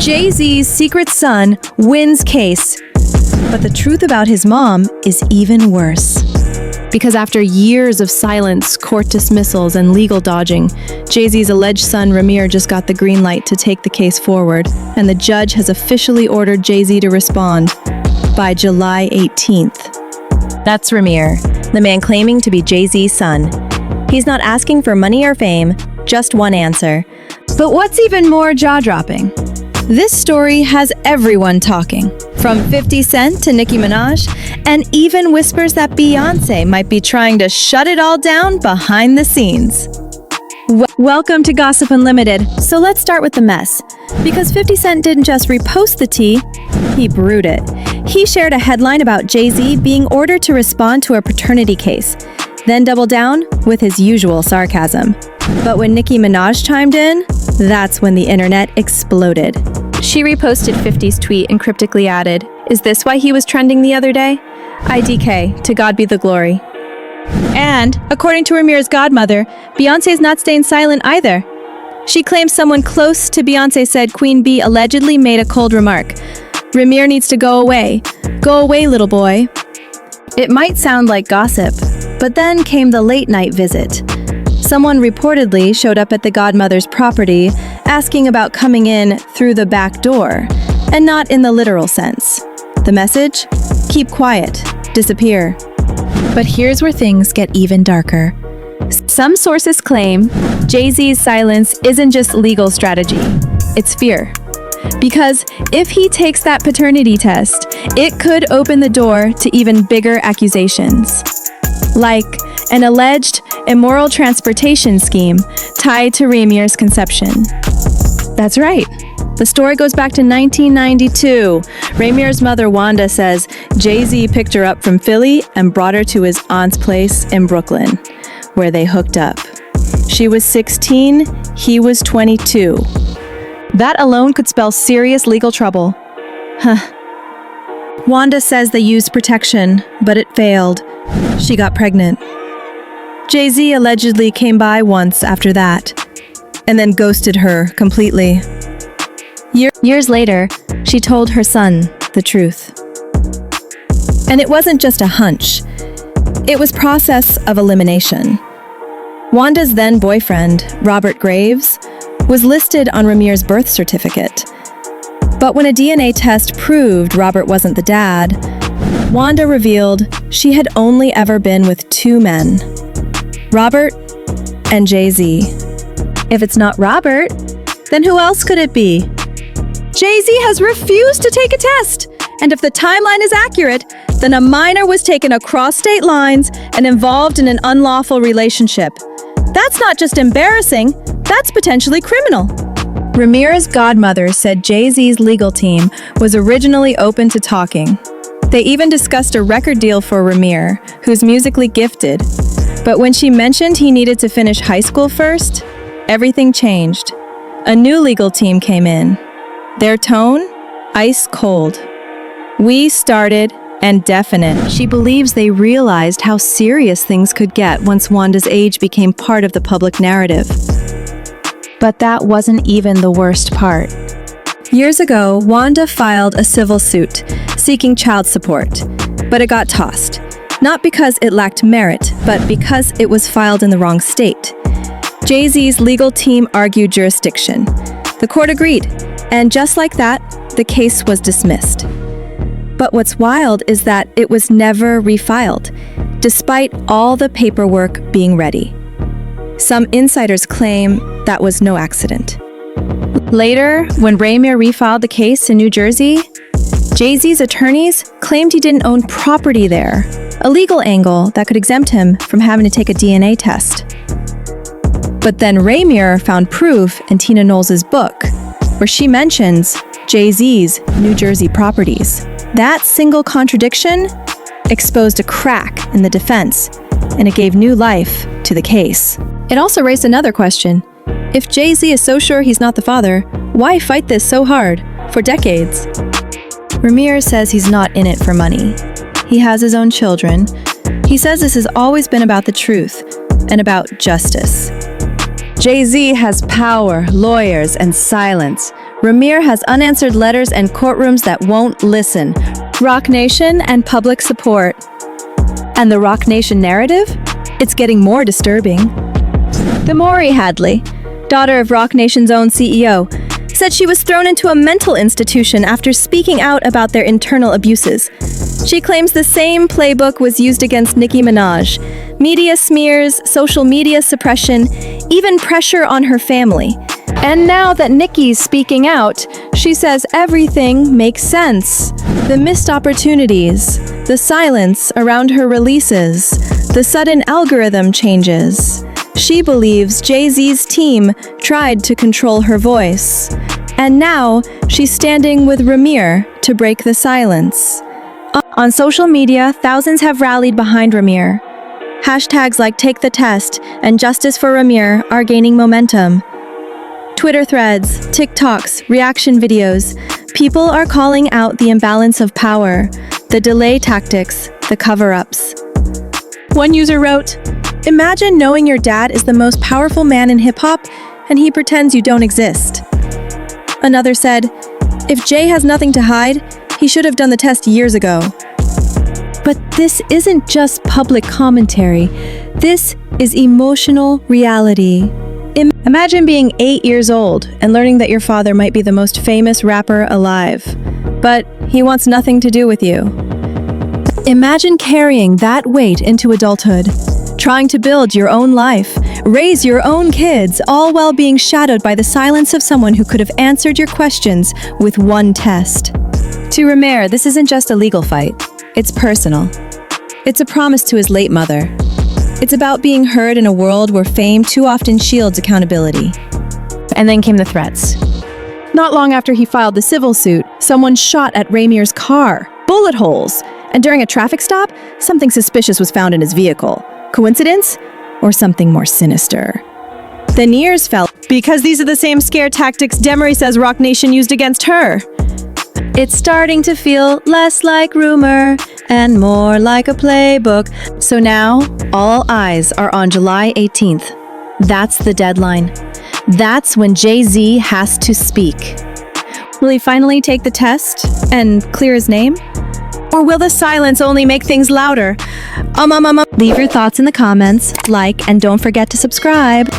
Jay-Z's secret son wins case. But the truth about his mom is even worse. Because after years of silence, court dismissals, and legal dodging, Jay-Z's alleged son Ramir just got the green light to take the case forward, and the judge has officially ordered Jay-Z to respond by July 18th. That's Ramir, the man claiming to be Jay-Z's son. He's not asking for money or fame, just one answer. But what's even more jaw-dropping? This story has everyone talking, from 50 Cent to Nicki Minaj, and even whispers that Beyoncé might be trying to shut it all down behind the scenes. Welcome to Gossip Unlimited. So let's start with the mess. Because 50 Cent didn't just repost the tea, he brewed it. He shared a headline about Jay-Z being ordered to respond to a paternity case, then doubled down with his usual sarcasm. But when Nicki Minaj chimed in, that's when the internet exploded. She reposted 50's tweet and cryptically added, "Is this why he was trending the other day? IDK, to God be the glory." And, according to Ramir's godmother, Beyoncé's not staying silent either. She claims someone close to Beyoncé said Queen Bee allegedly made a cold remark. Ramir needs to go away. Go away, little boy. It might sound like gossip, but then came the late-night visit. Someone reportedly showed up at the godmother's property asking about coming in through the back door, and not in the literal sense. The message? Keep quiet. Disappear. But here's where things get even darker. Some sources claim Jay-Z's silence isn't just legal strategy, it's fear. Because if he takes that paternity test, it could open the door to even bigger accusations. Like an alleged immoral transportation scheme tied to Ramir's conception. That's right. The story goes back to 1992. Ramir's mother, Wanda, says Jay-Z picked her up from Philly and brought her to his aunt's place in Brooklyn, where they hooked up. She was 16, he was 22. That alone could spell serious legal trouble. Wanda says they used protection, but it failed. She got pregnant. Jay-Z allegedly came by once after that, and then ghosted her completely. Years later, she told her son the truth. And it wasn't just a hunch. It was process of elimination. Wanda's then boyfriend, Robert Graves, was listed on Ramir's birth certificate. But when a DNA test proved Robert wasn't the dad, Wanda revealed she had only ever been with two men, Robert and Jay-Z. If it's not Robert, then who else could it be? Jay-Z has refused to take a test, and if the timeline is accurate, then a minor was taken across state lines and involved in an unlawful relationship. That's not just embarrassing, that's potentially criminal. Ramir's godmother said Jay-Z's legal team was originally open to talking. They even discussed a record deal for Ramir, who's musically gifted. But when she mentioned he needed to finish high school first, everything changed. A new legal team came in. Their tone? Ice cold. We started and definite. She believes they realized how serious things could get once Wanda's age became part of the public narrative. But that wasn't even the worst part. Years ago, Wanda filed a civil suit seeking child support, but it got tossed. Not because it lacked merit, but because it was filed in the wrong state. Jay-Z's legal team argued jurisdiction. The court agreed, and just like that, the case was dismissed. But what's wild is that it was never refiled, despite all the paperwork being ready. Some insiders claim that was no accident. Later, when Ramir refiled the case in New Jersey, Jay-Z's attorneys claimed he didn't own property there, a legal angle that could exempt him from having to take a DNA test. But then Ramir found proof in Tina Knowles' book, where she mentions Jay-Z's New Jersey properties. That single contradiction exposed a crack in the defense, and it gave new life to the case. It also raised another question. If Jay-Z is so sure he's not the father, why fight this so hard for decades? Ramir says he's not in it for money. He has his own children. He says this has always been about the truth and about justice. Jay-Z has power, lawyers, and silence. Ramir has unanswered letters and courtrooms that won't listen. Rock Nation and public support. And the Rock Nation narrative? It's getting more disturbing. The Maury Hadley, daughter of Rock Nation's own CEO, said she was thrown into a mental institution after speaking out about their internal abuses. She claims the same playbook was used against Nicki Minaj. Media smears, social media suppression, even pressure on her family. And now that Nicki's speaking out, she says everything makes sense. The missed opportunities, the silence around her releases, the sudden algorithm changes. She believes Jay-Z's team tried to control her voice. And now, she's standing with Ramir to break the silence. On social media, thousands have rallied behind Ramir. Hashtags like Take the Test and Justice for Ramir are gaining momentum. Twitter threads, TikToks, reaction videos. People are calling out the imbalance of power, the delay tactics, the cover-ups. One user wrote, "Imagine knowing your dad is the most powerful man in hip-hop and he pretends you don't exist." Another said, "If Jay has nothing to hide, he should have done the test years ago." But this isn't just public commentary. This is emotional reality. Imagine being 8 years old and learning that your father might be the most famous rapper alive, but he wants nothing to do with you. Imagine carrying that weight into adulthood, trying to build your own life, raise your own kids, all while being shadowed by the silence of someone who could have answered your questions with one test. To Ramir, this isn't just a legal fight. It's personal. It's a promise to his late mother. It's about being heard in a world where fame too often shields accountability. And then came the threats. Not long after he filed the civil suit, someone shot at Ramir's car, bullet holes, and during a traffic stop, something suspicious was found in his vehicle. Coincidence? Or something more sinister? Then ears fell, because these are the same scare tactics Demery says Rock Nation used against her. It's starting to feel less like rumor and more like a playbook. So now, all eyes are on July 18th. That's the deadline. That's when Jay-Z has to speak. Will he finally take the test and clear his name? Or will the silence only make things louder? Leave your thoughts in the comments, like, and don't forget to subscribe.